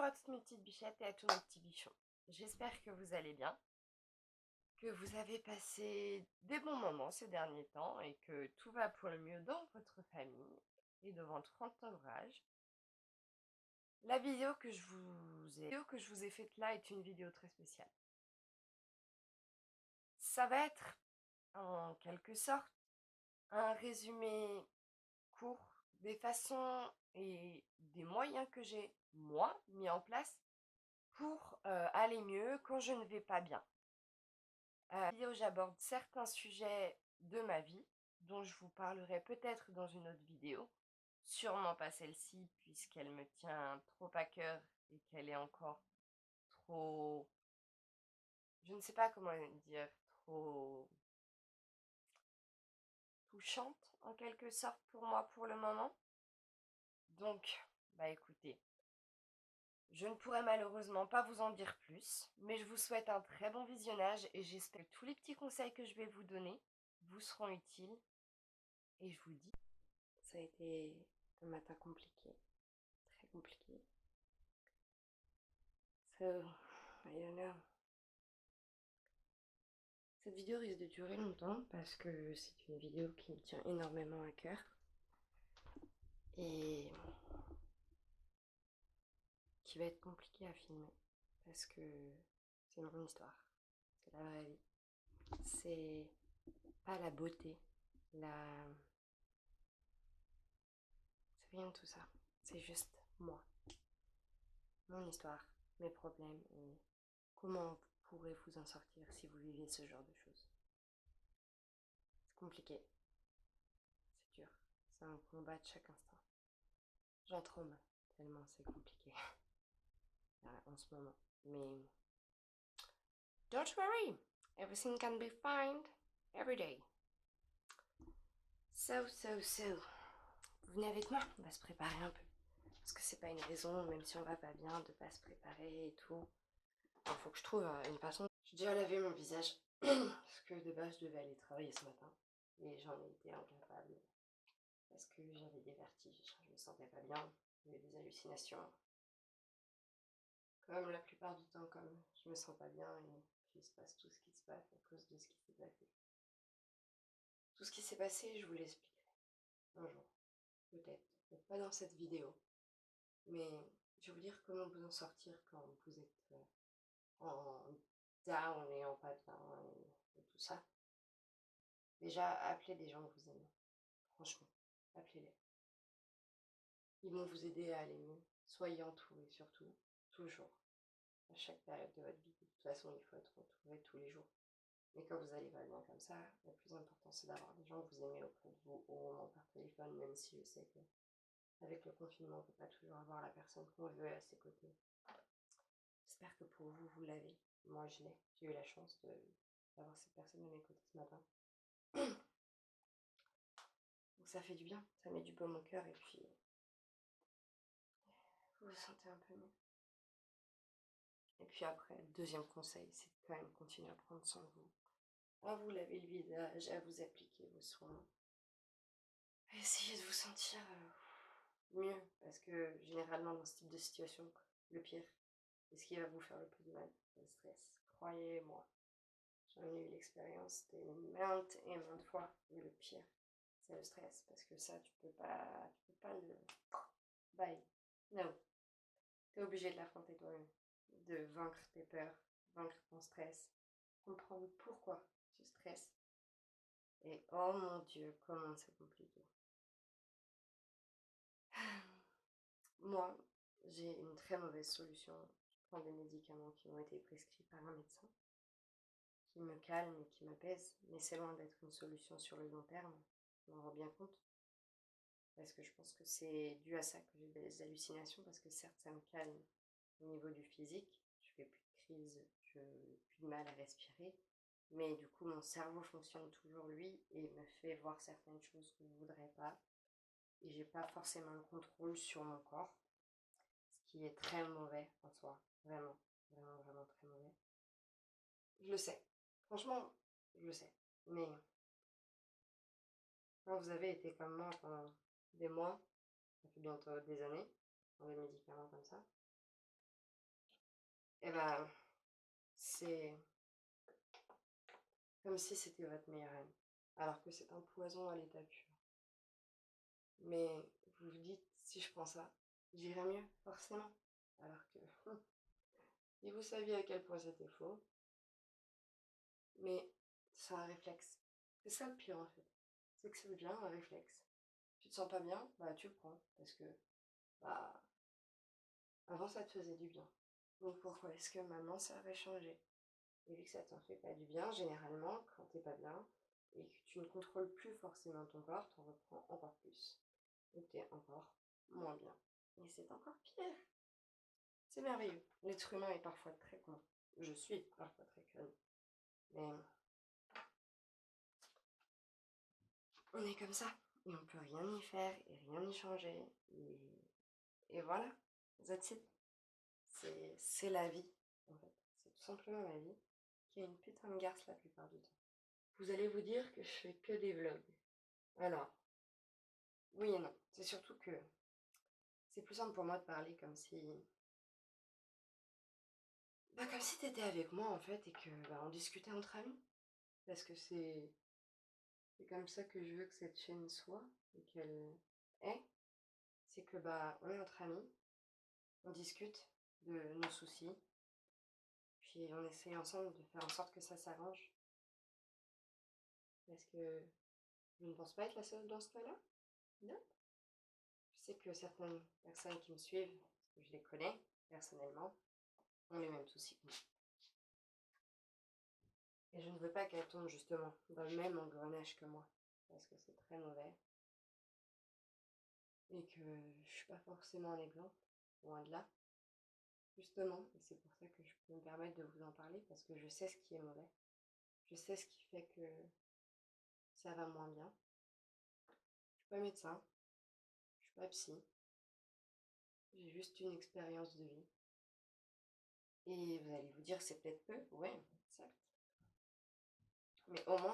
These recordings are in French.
Bonjour à toutes mes petites bichettes et à tous mes petits bichons. J'espère que vous allez bien, que vous avez passé des bons moments ces derniers temps et que tout va pour le mieux dans votre famille et de votre entourage. La vidéo que je vous ai faite là est une vidéo très spéciale. Ça va être en quelque sorte un résumé court des façons et des moyens que j'ai, moi, mis en place pour aller mieux quand je ne vais pas bien. Dans cette vidéo, j'aborde certains sujets de ma vie dont je vous parlerai peut-être dans une autre vidéo, sûrement pas celle-ci puisqu'elle me tient trop à cœur et qu'elle est encore trop, je ne sais pas comment dire, trop touchante en quelque sorte pour moi pour le moment. Donc, bah écoutez, je ne pourrai malheureusement pas vous en dire plus, mais je vous souhaite un très bon visionnage et j'espère que tous les petits conseils que je vais vous donner vous seront utiles. Et je vous dis, ça a été un matin compliqué, très compliqué. So, I don't know. Cette vidéo risque de durer longtemps parce que c'est une vidéo qui me tient énormément à cœur. Et qui va être compliquée à filmer parce que c'est mon histoire, c'est la vraie vie. C'est pas la beauté, c'est rien de tout ça. C'est juste moi, mon histoire, mes problèmes et comment vous pourrez vous en sortir si vous vivez ce genre de choses. C'est compliqué, c'est dur, c'est un combat de chaque instant. J'en tremble tellement c'est compliqué en ce moment. Mais don't worry, everything can be found every day. So. Vous venez avec moi, on va se préparer un peu. Parce que c'est pas une raison, même si on va pas bien, de pas se préparer et tout. Il faut que je trouve une façon. J'ai déjà lavé mon visage, parce que de base je devais aller travailler ce matin. Et j'en ai été incapable. Parce que j'avais des vertiges, je me sentais pas bien, j'avais des hallucinations. Comme la plupart du temps, comme je me sens pas bien et qu'il se passe tout ce qui se passe à cause de ce qui s'est passé. Tout ce qui s'est passé, je vous l'expliquerai un jour. Peut-être pas dans cette vidéo. Mais je vais vous dire comment vous en sortir quand vous êtes en down et en pas bien et tout ça. Déjà, appelez des gens que vous aimez. Franchement, appelez-les. Ils vont vous aider à aller mieux. Soyez entourés surtout, toujours. À chaque période de votre vie. De toute façon, il faut être entouré tous les jours. Mais quand vous allez pas bien comme ça, le plus important c'est d'avoir des gens que vous aimez auprès de vous au moment par téléphone, même si je sais que avec le confinement, on ne peut pas toujours avoir la personne qu'on veut à ses côtés. J'espère que pour vous, vous l'avez. Moi, je l'ai. J'ai eu la chance d'avoir cette personne à mes côtés ce matin. Donc ça fait du bien, ça met du baume au cœur et puis vous vous sentez un peu mieux. Et puis après, le deuxième conseil, c'est de quand même continuer à prendre soin de vous. À vous laver le visage, à vous appliquer vos soins. À essayer de vous sentir mieux. Parce que généralement, dans ce type de situation, le pire, c'est ce qui va vous faire le plus de mal, c'est le stress. Croyez-moi. J'en ai eu l'expérience des maintes et maintes fois. Et le pire, c'est le stress. Parce que ça, tu peux pas le... Bye. Non. T'es obligé de l'affronter toi-même. De vaincre tes peurs, vaincre ton stress. Comprendre pourquoi tu stresses. Et oh mon Dieu, comment c'est compliqué. Moi, j'ai une très mauvaise solution. Je prends des médicaments qui m'ont été prescrits par un médecin, qui me calment et qui m'apaisent, mais c'est loin d'être une solution sur le long terme, je m'en rends bien compte. Parce que je pense que c'est dû à ça que j'ai des hallucinations, parce que certes ça me calme au niveau du physique, je fais plus de crise, je n'ai plus de mal à respirer, mais du coup mon cerveau fonctionne toujours lui et me fait voir certaines choses que je ne voudrais pas, et j'ai pas forcément le contrôle sur mon corps, ce qui est très mauvais en soi, vraiment, vraiment, vraiment très mauvais. Je le sais, franchement, je le sais, mais quand vous avez été comme moi pendant des mois, ça fait bientôt des années, dans des médicaments comme ça, et ben, c'est comme si c'était votre meilleur ami, alors que c'est un poison à l'état pur. Mais vous vous dites, si je prends ça, j'irai mieux, forcément. Alors que si vous saviez à quel point c'était faux, mais c'est un réflexe. C'est ça le pire en fait. C'est que ça devient un réflexe. Tu te sens pas bien, bah tu le prends. Parce que bah avant ça te faisait du bien. Donc pourquoi est-ce que maintenant ça aurait changé? Et vu que ça t'en fait pas du bien, généralement, quand t'es pas bien, et que tu ne contrôles plus forcément ton corps, t'en reprends encore plus. Donc t'es encore moins bien. Et c'est encore pire. C'est merveilleux. L'être humain est parfois très con. Je suis parfois très conne. Mais on est comme ça. Et on peut rien y faire et rien y changer. Et voilà. That's it. C'est la vie, en fait. C'est tout simplement la vie qui a une putain de garce la plupart du temps. Vous allez vous dire que je fais que des vlogs. Alors, oui et non. C'est surtout que c'est plus simple pour moi de parler comme si... Bah comme si t'étais avec moi en fait et que bah, on discutait entre amis. Parce que c'est comme ça que je veux que cette chaîne soit et qu'elle est. C'est que bah on est entre amis, on discute de nos soucis, puis on essaie ensemble de faire en sorte que ça s'arrange. Parce que je ne pense pas être la seule dans ce cas-là. Non. Je sais que certaines personnes qui me suivent, parce que je les connais personnellement, ont les mêmes soucis que moi. Et je ne veux pas qu'elles tombent justement dans le même engrenage que moi, parce que c'est très mauvais. Et que je suis pas forcément un exemple, loin de là. Justement, et c'est pour ça que je peux me permettre de vous en parler, parce que je sais ce qui est mauvais. Je sais ce qui fait que ça va moins bien. Je suis pas médecin, je suis pas psy, j'ai juste une expérience de vie. Et vous allez vous dire c'est peut-être peu, ouais, certes. Mais au moins,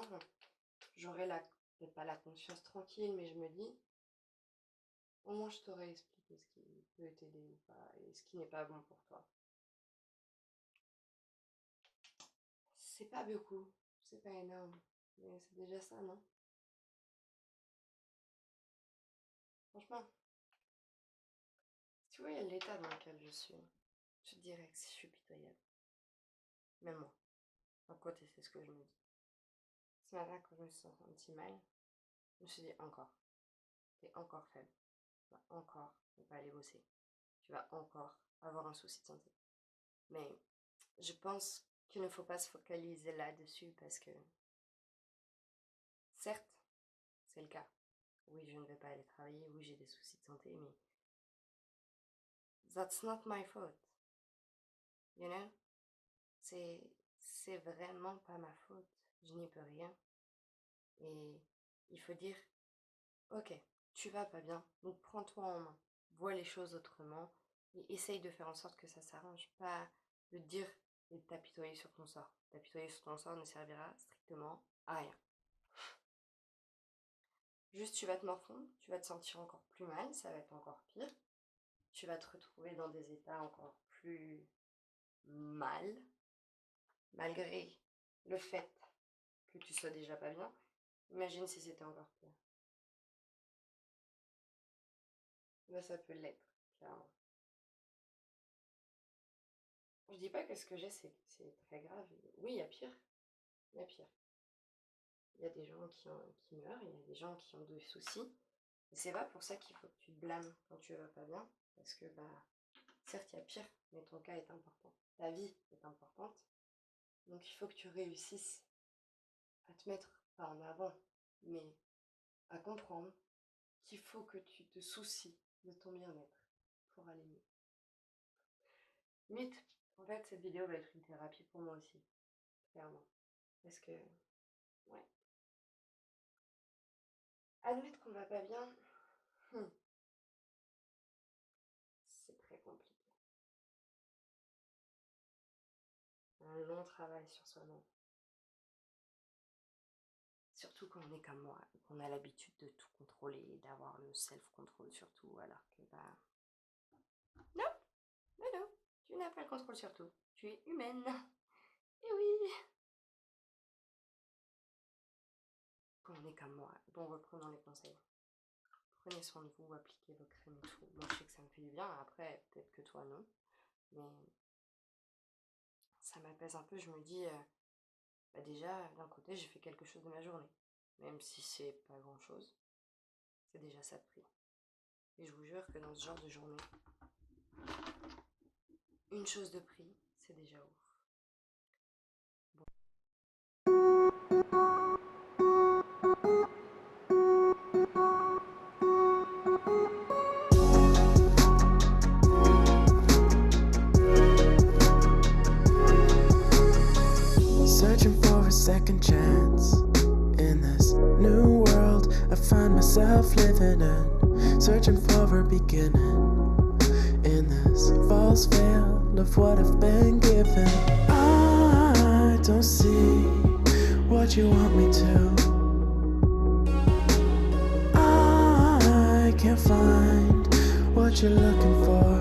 j'aurai peut-être pas la conscience tranquille, mais je me dis, au moins je t'aurais expliqué ce qui peut t'aider ou pas, et ce qui n'est pas bon pour toi. C'est pas beaucoup, c'est pas énorme, mais c'est déjà ça, non? Franchement, si tu vois, il y a l'état dans lequel je suis. Je te dirais que je suis pitoyable. Même moi. D'un côté, c'est ce que je me dis. Ce matin, quand je me suis sentie mal, je me suis dit encore. T'es encore faible. Tu vas encore ne pas aller bosser. Tu vas encore avoir un souci de santé. Mais je pense qu'il ne faut pas se focaliser là-dessus parce que, certes, c'est le cas. Oui, je ne vais pas aller travailler. Oui, j'ai des soucis de santé, mais that's not my fault. You know? C'est vraiment pas ma faute. Je n'y peux rien. Et il faut dire, ok, tu vas pas bien, donc prends-toi en main. Vois les choses autrement et essaye de faire en sorte que ça s'arrange. Pas de dire et de t'apitoyer sur ton sort. T'apitoyer sur ton sort ne servira strictement à rien. Juste, tu vas te morfondre, tu vas te sentir encore plus mal, ça va être encore pire. Tu vas te retrouver dans des états encore plus mal, malgré le fait que tu sois déjà pas bien. Imagine si c'était encore pire. Là, ça peut l'être, clairement. Je dis pas que ce que j'ai, c'est très grave. Oui, il y a pire. Il y a pire. Il y a des gens qui meurent, il y a des gens qui ont des soucis. Et c'est pas pour ça qu'il faut que tu te blâmes quand tu vas pas bien. Parce que, bah, certes, il y a pire, mais ton cas est important. Ta vie est importante. Donc, il faut que tu réussisses à te mettre, pas en avant, mais à comprendre qu'il faut que tu te soucies de ton bien-être pour aller mieux. Limite, en fait, cette vidéo va être une thérapie pour moi aussi, clairement. Parce que, ouais, admettre qu'on va pas bien, c'est très compliqué. Un long travail sur soi-même. Surtout quand on est comme moi, et qu'on a l'habitude de tout contrôler et d'avoir le self-control surtout, alors que bah... Non, mais non, tu n'as pas le contrôle sur tout. Tu es humaine. Et oui. On est comme moi. Bon, reprenons les conseils. Prenez soin de vous, appliquez vos crèmes et tout. Moi, je sais que ça me fait du bien. Après, peut-être que toi, non. Mais ça m'apaise un peu. Je me dis, déjà, d'un côté, j'ai fait quelque chose de ma journée. Même si c'est pas grand-chose, c'est déjà ça de prix. Et je vous jure que dans ce genre de journée, une chose de prix, c'est déjà ouf. Searching for a second chance in this new world I find myself living in. Searching for a beginning in this false veil of what I've been given. I don't see what you want me to. I can't find what you're looking for.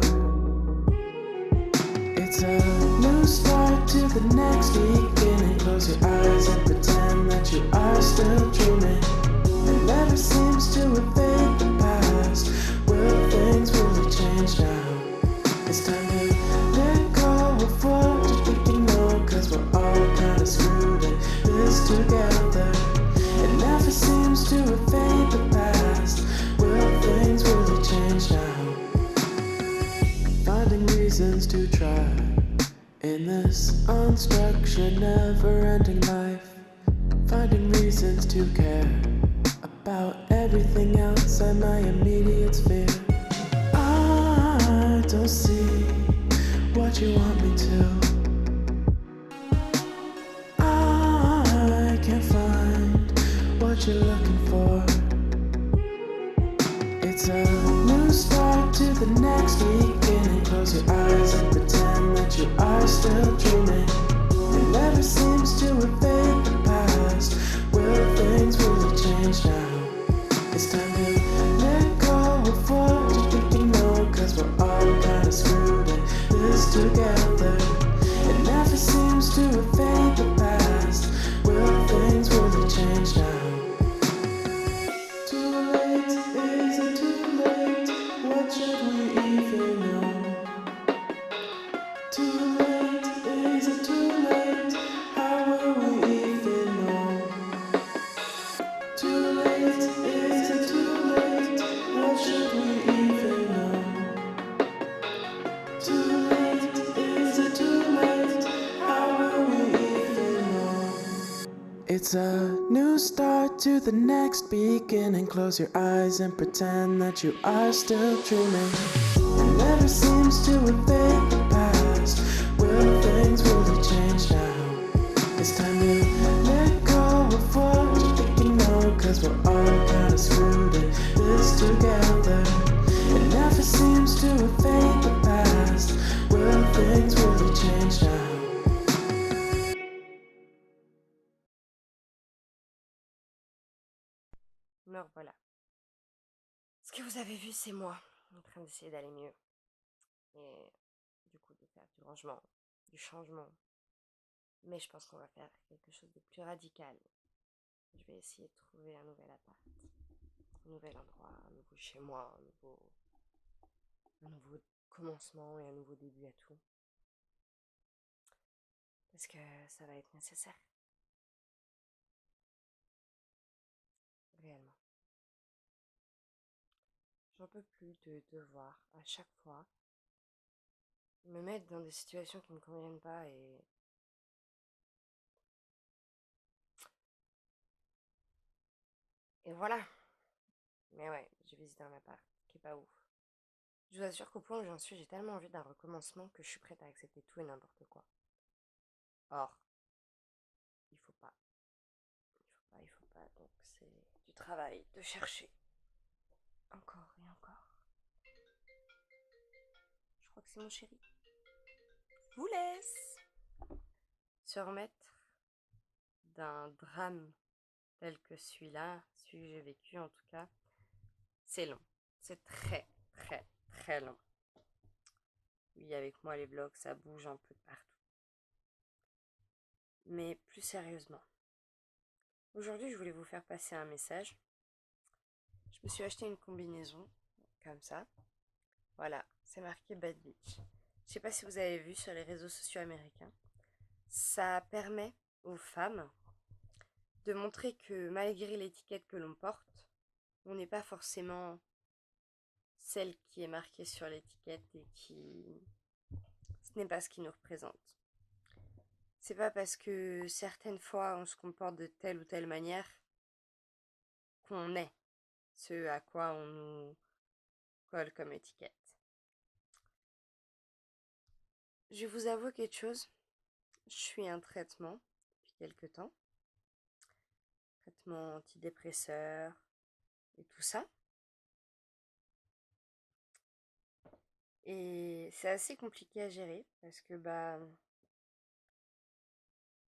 It's a new start to the next beginning. Close your eyes and pretend that you are still dreaming. It never seems to evade the past. Will things really change now? It's time to let go of what you think you know, cause we're all kinda screwed in this together. It never seems to evade the past. Will things really change now? Finding reasons to try in this unstructured, never-ending life. Finding reasons to care about everything outside my immediate sphere. I don't see what you want me to. I can't find what you're looking for. It's a new start to the next beginning. Close your eyes and pretend that you are still dreaming. It never seems to evade the past. Will things really change now? It's time to let go of what you think you know, cause we're all kinda screwed in this together. It never seems to evade the past. Will things really change now? Too late, is it too late? What should we even know? Too late, is it too late? How will we even know? Too late, is it too late? What should we even know? Too late, is it too late? How will we even know? It's a new start to the next beginning. Close your eyes and pretend that you are still dreaming. It never seems to evade the past. Will things really change now? It's time to let go of what you think you know, cause we're all kinda screwed in this together. It never seems to evade the past. Will things really change now? Me revoilà. Ce que vous avez vu, c'est moi en train d'essayer d'aller mieux. Et du coup, de faire du rangement, du changement. Mais je pense qu'on va faire quelque chose de plus radical. Je vais essayer de trouver un nouvel appart, un nouvel endroit, un nouveau chez moi, un nouveau commencement et un nouveau début à tout. Parce que ça va être nécessaire. Réellement. J'en peux plus de devoir, à chaque fois, me mettre dans des situations qui ne me conviennent pas et... Et voilà. Mais ouais, j'ai visité un appart qui est pas ouf. Je vous assure qu'au point où j'en suis, j'ai tellement envie d'un recommencement que je suis prête à accepter tout et n'importe quoi. Or, il faut pas. Il faut pas. Donc c'est du travail de chercher. Encore et encore. Je crois que c'est mon chéri. Je vous laisse se remettre d'un drame tel que celui-là, celui que j'ai vécu en tout cas. C'est long. C'est très, très, très long. Oui, avec moi, les vlogs, ça bouge un peu de partout. Mais plus sérieusement, aujourd'hui, je voulais vous faire passer un message. Je me suis acheté une combinaison, comme ça. Voilà, c'est marqué Bad Bitch. Je sais pas si vous avez vu sur les réseaux sociaux américains. Ça permet aux femmes de montrer que malgré l'étiquette que l'on porte, on n'est pas forcément celle qui est marquée sur l'étiquette et qui... Ce n'est pas ce qui nous représente. C'est pas parce que certaines fois on se comporte de telle ou telle manière qu'on est ce à quoi on nous colle comme étiquette. Je vais vous avouer quelque chose. Je suis un traitement depuis quelques temps. Traitement antidépresseur et tout ça. Et c'est assez compliqué à gérer parce que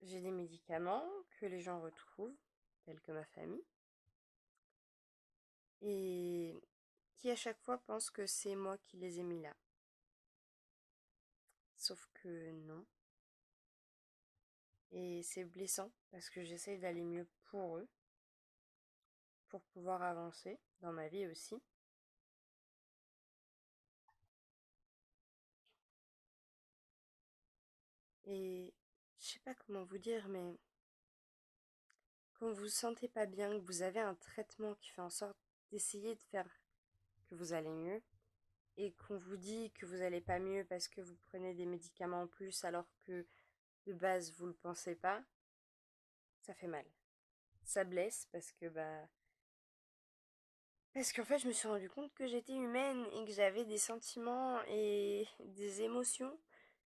j'ai des médicaments que les gens retrouvent, tels que ma famille, et qui à chaque fois pensent que c'est moi qui les ai mis là. Sauf que non. Et c'est blessant parce que j'essaye d'aller mieux pour eux, pour pouvoir avancer dans ma vie aussi. Et je sais pas comment vous dire, mais quand vous vous sentez pas bien, que vous avez un traitement qui fait en sorte d'essayer de faire que vous allez mieux, et qu'on vous dit que vous allez pas mieux parce que vous prenez des médicaments en plus alors que de base vous le pensez pas, ça fait mal. Ça blesse parce qu'en fait je me suis rendu compte que j'étais humaine et que j'avais des sentiments et des émotions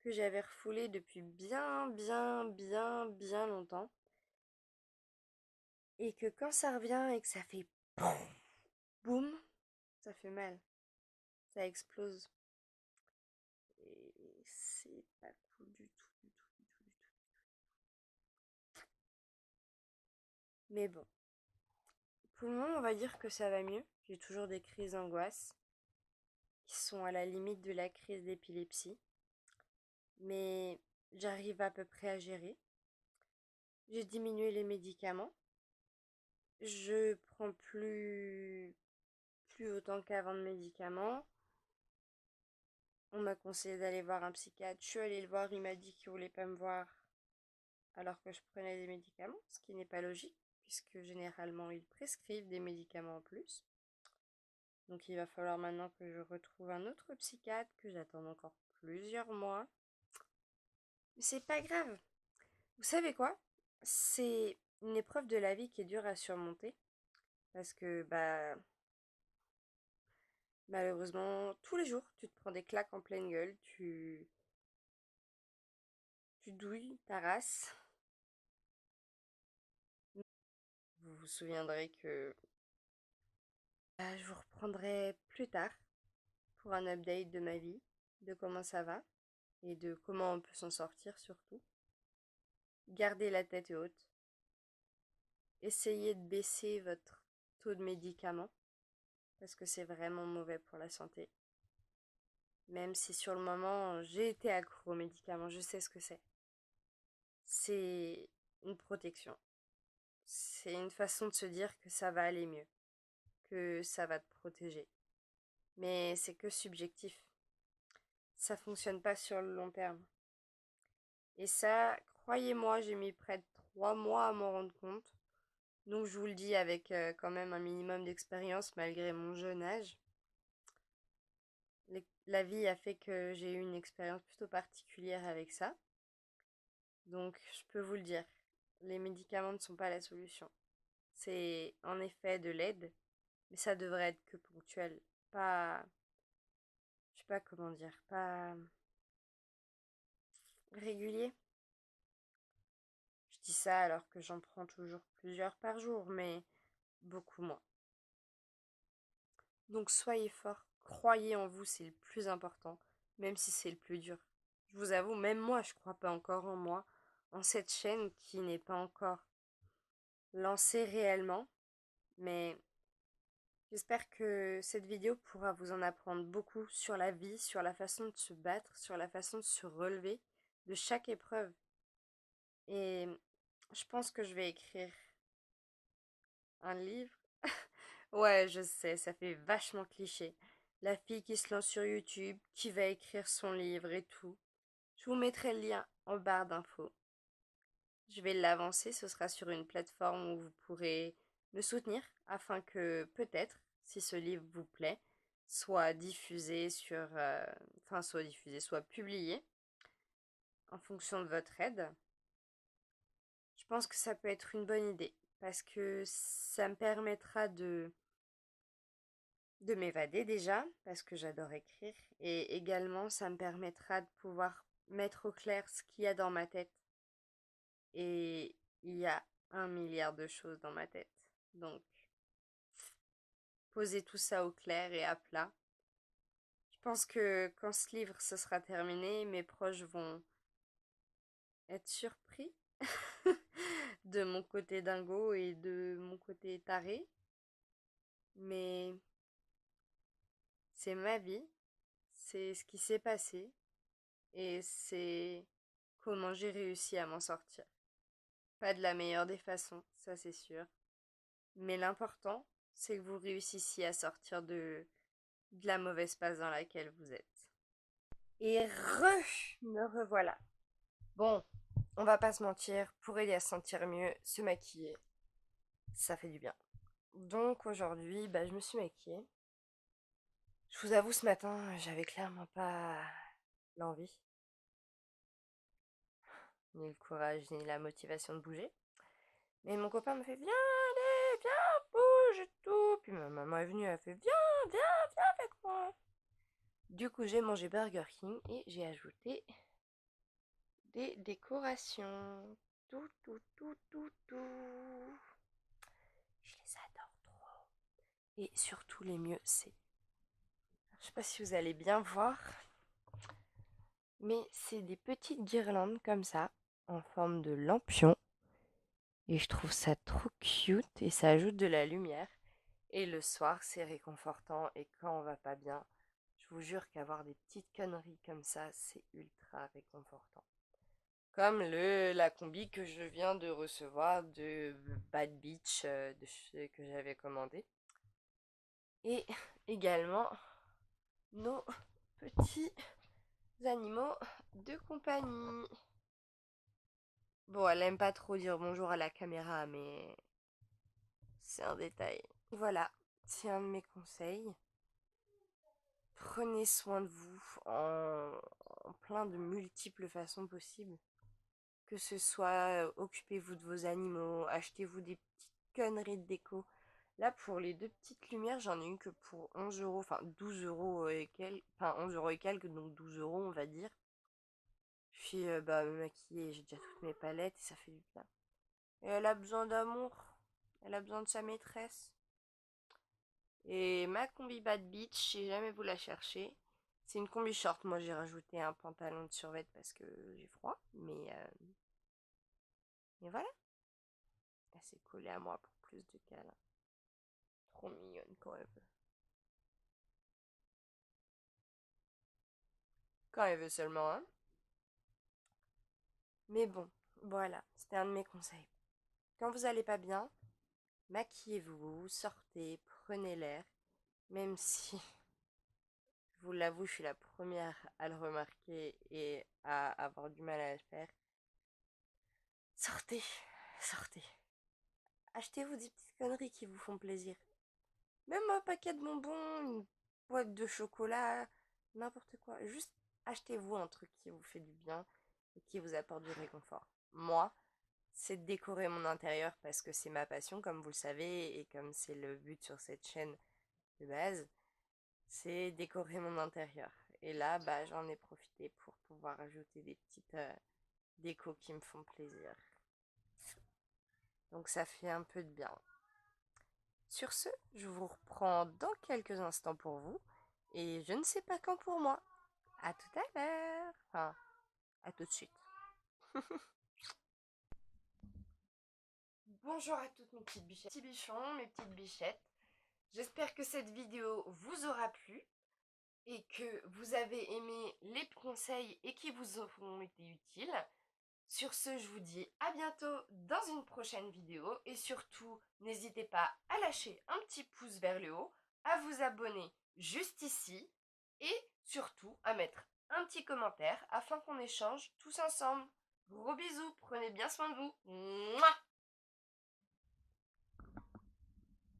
que j'avais refoulées depuis bien longtemps. Et que quand ça revient et que ça fait boum, ça fait mal. Ça explose. Et c'est pas cool du tout. Mais bon. Pour le moment, on va dire que ça va mieux. J'ai toujours des crises d'angoisse qui sont à la limite de la crise d'épilepsie. Mais j'arrive à peu près à gérer. J'ai diminué les médicaments. Je prends plus autant qu'avant de médicaments. On m'a conseillé d'aller voir un psychiatre. Je suis allée le voir, il m'a dit qu'il voulait pas me voir alors que je prenais des médicaments, ce qui n'est pas logique, puisque généralement ils prescrivent des médicaments en plus. Donc il va falloir maintenant que je retrouve un autre psychiatre, que j'attende encore plusieurs mois. Mais c'est pas grave. Vous savez quoi? C'est une épreuve de la vie qui est dure à surmonter. Parce que malheureusement, tous les jours, tu te prends des claques en pleine gueule, tu douilles ta race. Vous vous souviendrez que je vous reprendrai plus tard pour un update de ma vie, de comment ça va et de comment on peut s'en sortir surtout. Gardez la tête haute. Essayez de baisser votre taux de médicaments parce que c'est vraiment mauvais pour la santé. Même si sur le moment j'ai été accro aux médicaments, je sais ce que c'est. C'est une protection. C'est une façon de se dire que ça va aller mieux, que ça va te protéger. Mais c'est que subjectif. Ça fonctionne pas sur le long terme. Et ça, croyez-moi, j'ai mis près de 3 mois à m'en rendre compte. Donc je vous le dis avec quand même un minimum d'expérience malgré mon jeune âge. La vie a fait que j'ai eu une expérience plutôt particulière avec ça. Donc je peux vous le dire, les médicaments ne sont pas la solution. C'est en effet de l'aide, mais ça devrait être que ponctuel. Pas, je sais pas comment dire, pas régulier. Je dis ça alors que j'en prends toujours plusieurs par jour, mais beaucoup moins. Donc soyez forts, croyez en vous, c'est le plus important, même si c'est le plus dur. Je vous avoue, même moi, je crois pas encore en moi, en cette chaîne qui n'est pas encore lancée réellement, mais J'espère que cette vidéo pourra vous en apprendre beaucoup sur la vie, sur la façon de se battre, sur la façon de se relever de chaque épreuve. Et je pense que je vais écrire un livre. Ouais, je sais, ça fait vachement cliché. La fille qui se lance sur YouTube, qui va écrire son livre et tout. Je vous mettrai le lien en barre d'infos. Je vais l'avancer, ce sera sur une plateforme où vous pourrez me soutenir afin que peut-être, si ce livre vous plaît, soit diffusé soit publié en fonction de votre aide. Je pense que ça peut être une bonne idée parce que ça me permettra de m'évader déjà, parce que j'adore écrire, et également ça me permettra de pouvoir mettre au clair ce qu'il y a dans ma tête. Et il y a 1 milliard de choses dans ma tête. Donc, poser tout ça au clair et à plat. Je pense que quand ce livre se sera terminé, mes proches vont être surpris de mon côté dingo et de mon côté taré. Mais c'est ma vie, c'est ce qui s'est passé et c'est comment j'ai réussi à m'en sortir. Pas de la meilleure des façons, ça c'est sûr. Mais l'important, c'est que vous réussissiez à sortir de la mauvaise passe dans laquelle vous êtes. Et me revoilà. Bon, on va pas se mentir, pour aider à se sentir mieux, se maquiller, ça fait du bien. Donc aujourd'hui, je me suis maquillée. Je vous avoue, ce matin, j'avais clairement pas l'envie, ni le courage, ni la motivation de bouger. Mais mon copain me fait viens, allez, viens, bouge et tout. Puis ma maman est venue, elle a fait viens, viens avec moi. Du coup, j'ai mangé Burger King et j'ai ajouté des décorations. Tout. Je les adore trop. Et surtout, les mieux, c'est. Je sais pas si vous allez bien voir, mais c'est des petites guirlandes comme ça, en forme de lampion. Et je trouve ça trop cute et ça ajoute de la lumière. Et le soir, c'est réconfortant. Et quand on va pas bien, je vous jure qu'avoir des petites conneries comme ça, c'est ultra réconfortant. Comme la combi que je viens de recevoir de Bad Beach que j'avais commandé. Et également nos petits animaux de compagnie. Bon, elle aime pas trop dire bonjour à la caméra, mais c'est un détail. Voilà, c'est un de mes conseils. Prenez soin de vous en plein de multiples façons possibles. Que ce soit occupez-vous de vos animaux, achetez-vous des petites conneries de déco. Là, pour les deux petites lumières, j'en ai eu que pour 11 euros, enfin 12 euros et quelques, enfin 11 euros et quelques, donc 12 euros, on va dire. Puis, me maquiller, j'ai déjà toutes mes palettes et ça fait du bien. Et elle a besoin d'amour, elle a besoin de sa maîtresse. Et ma combi Bad Beach, si jamais vous la cherchez, c'est une combi short. Moi, j'ai rajouté un pantalon de survêt parce que j'ai froid, mais voilà. Elle s'est collée à moi pour plus de câlins. Trop mignonne quand elle veut. Quand elle veut seulement, hein. Mais bon, voilà, c'était un de mes conseils. Quand vous allez pas bien, maquillez-vous, sortez, prenez l'air. Même si, je vous l'avoue, je suis la première à le remarquer et à avoir du mal à le faire. Sortez, sortez. Achetez-vous des petites conneries qui vous font plaisir. Même un paquet de bonbons, une boîte de chocolat, n'importe quoi. Juste achetez-vous un truc qui vous fait du bien et qui vous apporte du réconfort. Moi, c'est de décorer mon intérieur parce que c'est ma passion, comme vous le savez, et comme c'est le but sur cette chaîne de base, c'est décorer mon intérieur. Et là, j'en ai profité pour pouvoir ajouter des petites décos qui me font plaisir. Donc ça fait un peu de bien. Sur ce, je vous reprends dans quelques instants pour vous, et je ne sais pas quand pour moi. À tout à l'heure. Enfin, à tout de suite. Bonjour à toutes mes petites bichettes. Petits bichons, mes petites bichettes. J'espère que cette vidéo vous aura plu et que vous avez aimé les conseils et qui vous auront été utiles. Sur ce, je vous dis à bientôt dans une prochaine vidéo et surtout, n'hésitez pas à lâcher un petit pouce vers le haut, à vous abonner juste ici et surtout à mettre un petit commentaire afin qu'on échange tous ensemble. Gros bisous, prenez bien soin de vous. Mouah.